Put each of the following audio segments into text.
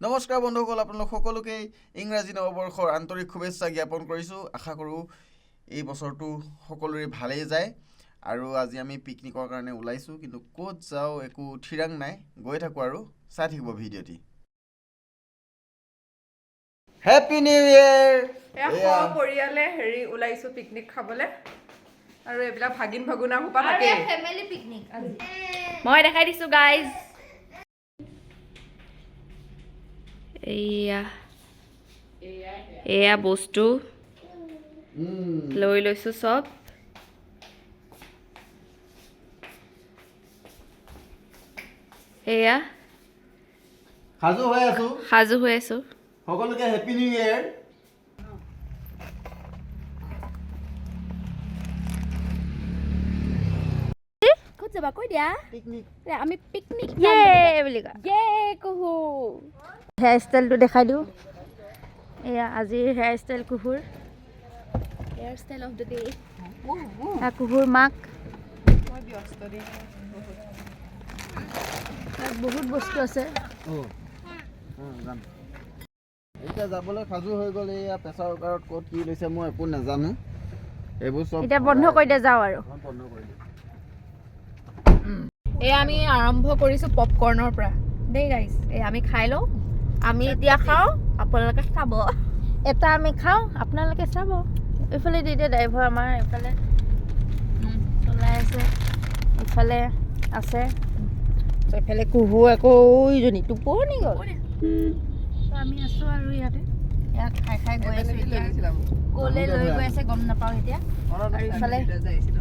নমস্কাৰ বন্ধুসকল, আপোনালোক সকলোকে ইংৰাজী নৱবৰ্ষৰ আন্তৰিক শুভেচ্ছা জ্ঞাপন কৰিছোঁ। আশা কৰোঁ এই বছৰটো সকলোৰে ভালেই যায়। আৰু আজি আমি পিকনিকৰ কাৰণে ওলাইছোঁ, কিন্তু ক'ত যাওঁ একো ঠিৰাং নাই। গৈ থাকোঁ আৰু চাই থাকিব ভিডিঅ'টি। Happy new year! পৰিয়ালে ওলাইছোঁ পিকনিক খাবলৈ। আৰু এইবিলাক ভাগিন ভাগুনা সোপা থাকে। ফেমিলি পিকনিক আজি মই দেখাই দিছোঁ গাইজ। এয়া বস্তু লৈ লৈছোঁ চব। এয়া সাজু হৈ আছোঁ। সকলোকে হেপী নিউ ইয়েৰ! ক'ত যাবা কৈ দিয়া? পিকনিক। আমি পিকনিক বুলি কুহু হেয়াৰ ষ্টাইলটো দেখাই দিওঁ। এয়া আজিৰ হেয়াৰ ষ্টাইল কুহুৰ। Hair style of the day. কুহুৰ মাক। বহুত বস্তু আছে। এতিয়া যাবলৈ সাজু হৈ গ'ল। এয়া প্ৰেছাৰ কুকাৰত ক'ত কি লৈছে মই একো নাজানো। এইবোৰ চব এতিয়া বন্ধ কৰি দিয়া যাওঁ আৰু। বন্ধ কৰি দিওঁ। এয়া আমি আৰম্ভ কৰিছোঁ পপকৰ্ণৰ পৰা দেই গাইজ। আমি খাই লওঁ। আমি এতিয়া খাওঁ, আপোনালোকে চাব। এটা আমি খাওঁ, আপোনালোকে চাব। এইফালে দি দিয়ে ড্ৰাইভাৰ আমাৰ। এইফালে চলাই আছে, ইফালে আছে। এইফালে কুহু আকৌ ইজনী টোপনি গ'ল। আমি আছোঁ আৰু ইয়াতে ইয়াত খাই গৈ আছোঁ। এতিয়া ক'লৈ লৈ গৈ আছে গম নাপাওঁ এতিয়া। আৰু ইফালে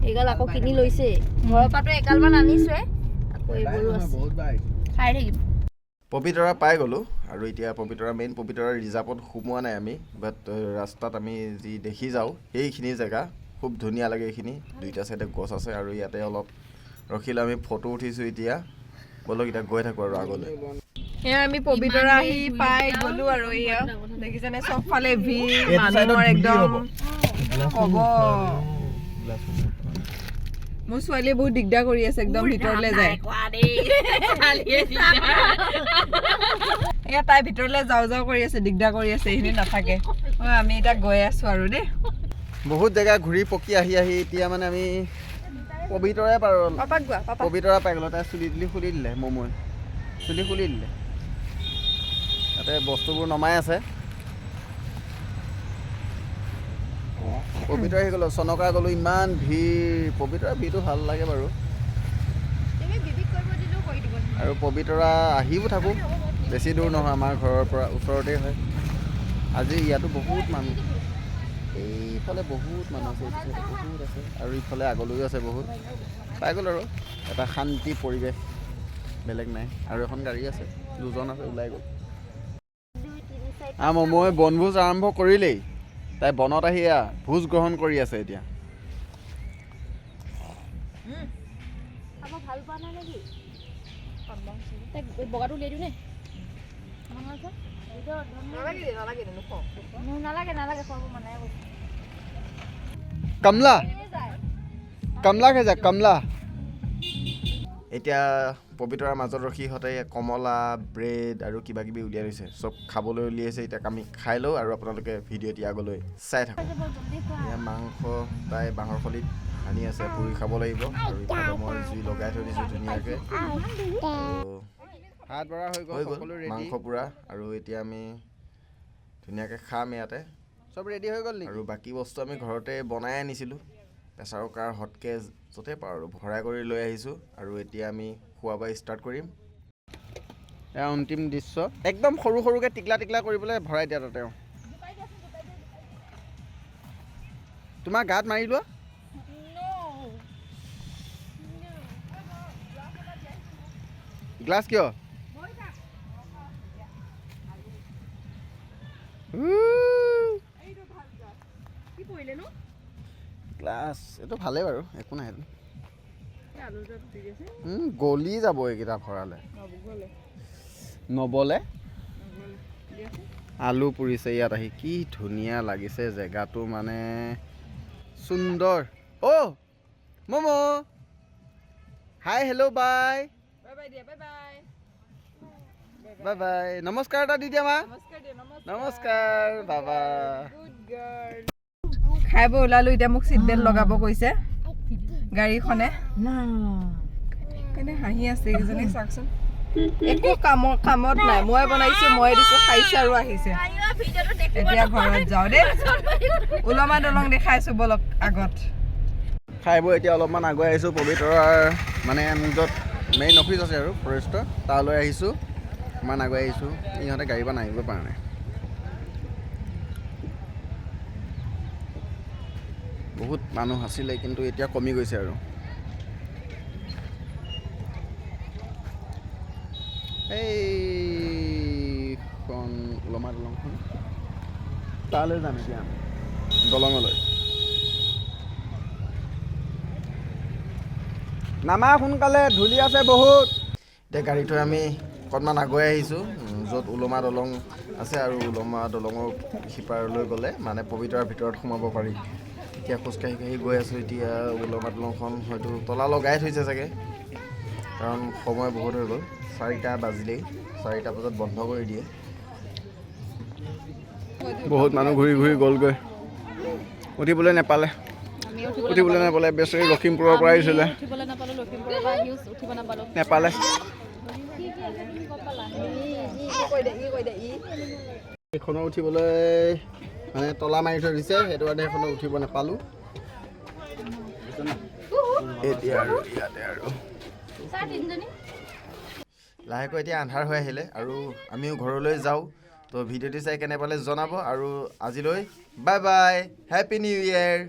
এইগাল আকৌ কিনি লৈছে। ঘৰৰ পৰাতো এগালমান আনিছোৱে, আকৌ এইবোৰো আছে। খাই থাকিম। পবিতৰা পাই গ'লোঁ আৰু এতিয়া মেইন পবিতৰা ৰিজাৰ্ভত সোমোৱা নাই আমি। বাট ৰাস্তাত আমি যি দেখি যাওঁ সেইখিনি জেগা খুব ধুনীয়া লাগে। এইখিনি দুইটা চাইডে গছ আছে আৰু ইয়াতে অলপ ৰখিলে আমি ফটো উঠিছোঁ। এতিয়া ব'লক এতিয়া গৈ থাকোঁ আৰু আগলৈ। এয়া আমি পবিতৰা আহি পাই গ'লো আৰু এয়া দেখিছেনে চবফালে ভিৰ মানুহৰ একদম হ'ব। মোৰ ছোৱালীয়ে বহুত দিগদাৰ কৰি আছে একদম ভিতৰলৈ যায়। এয়া তাই ভিতৰলৈ যাওঁ কৰি আছে, দিগদাৰ কৰি আছে, এইখিনি নাথাকে। আমি এতিয়া গৈ আছোঁ আৰু দেই। বহুত জেগা ঘূৰি পকি আহি এতিয়া মানে আমি পবিতৰাই পাৰোঁ। পবিতৰা পাই গ'লোঁ। তাই চুলি তুলি খুলি দিলে, মমোৱে চুলি খুলি দিলে। তাতে বস্তুবোৰ নমাই আছে। পবিতৰা আহি গ'লোঁ, চনকা গ'লোঁ। ইমান ভিৰ। পবিতৰা ভিৰটো ভাল লাগে বাৰু। আৰু পবিতৰা আহিও থাকোঁ, বেছি দূৰ নহয় আমাৰ ঘৰৰ পৰা, ওচৰতেই হয়। আজি ইয়াতো বহুত মানুহ, এইফালে বহুত মানুহ আছে, এইফালে বহুত আছে আৰু ইফালে আগলৈও আছে বহুত। পাই গ'ল আৰু এটা শান্তি পৰিৱেশ, বেলেগ নাই। আৰু এখন গাড়ী আছে, দুজন আছে, ওলাই গ'ল। মই বনভোজ আৰম্ভ কৰিলেই। তাই বনত আহি ভোজ গ্ৰহণ কৰি আছে এতিয়া। ভাল পোৱা নাই নেকি? বগাটো উলিয়াই দিওঁ নে? নালাগে খুৱাব মানে। কমলা খাই যা, কমলা। এতিয়া পবিতৰাৰ মাজত ৰখি ইহঁতে কমলা, ব্ৰেড আৰু কিবা কিবি উলিয়াই লৈছে। চব খাবলৈ উলিয়াইছে। এতিয়া আমি খাই লওঁ আৰু আপোনালোকে ভিডিঅ'টি আগলৈ চাই থাকক। এয়া মাংস তাই বাঁহৰ খলিত সানি আছে, পুৰি খাব লাগিব। আৰু ইফালে মই জুই লগাই থৈ দিছোঁ ধুনীয়াকৈ। হাত বৰা হৈ গ'ল মাংস পুৰা। আৰু এতিয়া আমি ধুনীয়াকৈ খাম ইয়াতে। চব ৰেডি হৈ গ'ল আৰু বাকী বস্তু আমি ঘৰতে বনাই আনিছিলোঁ। প্ৰেছাৰ কুকাৰ, হটকেছ য'তে পাৰোঁ আৰু ভৰাই কৰি লৈ আহিছোঁ। আৰু এতিয়া আমি খোৱা বোৱা ষ্টাৰ্ট কৰিম। এয়া অন্তিম দৃশ্য। একদম সৰু সৰুকৈ টিকলা কৰি পেলাই ভৰাই দিয়া তাতে। তোমাৰ গাত মাৰি লোৱা। গ্লাছ কিয়? গ্লাছ এইটো ভালেই বাৰু, একো নাই। গলি যাব এইকেইটা ভৰালে। নবলে আলু পুৰিছে ইয়াত আহি। কি ধুনীয়া লাগিছে জেগাটো, মানে সুন্দৰ। মমো হাই, হেল্ল', বাই। বাই বাই দিয়া, বাই বাই। বাই বাই নমস্কাৰ এটা দি দিয়া মা নমস্কাৰ বাবা খাই বৈ ওলালো এতিয়া মোক চিট বেল্ট লগাব কৈছে গাড়ীখনে কেনে হাঁহি আছে এইজনী চাওকচোন একো কামত নাই মই বনাইছো মই দিছো খাইছে আৰু আহিছে এতিয়া ঘৰত যাওঁ দেই উলমা দলং দেখাইছো বলক আগত খাই বৈ এতিয়া অলপমান আগুৱাই আহিছোঁ পবিতৰাৰ মানে মোৰ য'ত মেইন অফিচ আছে আৰু ফৰেষ্টৰ তালৈ আহিছোঁ ইমান আগুৱাই আহিছোঁ ইহঁতে গাড়ীৰ পৰা নাহিব পৰা নাই বহুত মানুহ আছিলে কিন্তু এতিয়া কমি গৈছে আৰু এইখন উলমা দলংখন তালৈ যাম এতিয়া দলঙলৈ নামা সোনকালে ধূলি আছে বহুত এতিয়া গাড়ী থৈ আমি অকণমান আগুৱাই আহিছোঁ য'ত উলমা দলং আছে আৰু উলমা দলঙৰ সিপাৰলৈ গ'লে মানে পবিতৰাৰ ভিতৰত সোমাব পাৰি এতিয়া খোজকাঢ়ি গৈ আছোঁ এতিয়া উলমা দলংখন হয়তো তলা লগাই থৈছে চাগে কাৰণ সময় বহুত হৈ গ'ল 4টা বাজিলেই 4টা বজাত বন্ধ কৰি দিয়ে বহুত মানুহ ঘূৰি ঘূৰি গ'লগৈ উঠিবলৈ নাপালে বেচেৰি লখিমপুৰৰ পৰা আহিছিলে নেপালে এইখনৰ উঠিবলৈ মানে তলা মাৰি থৈ দিছে সেইটো কাৰণে সেইখনত উঠিব নাপালোঁ এতিয়া আৰু ইয়াতে আৰু লাহেকৈ এতিয়া আন্ধাৰ হৈ আহিলে আৰু আমিও ঘৰলৈ যাওঁ তো ভিডিঅ'টি চাই কেনে পালে জনাব আৰু আজিলৈ bye bye happy new year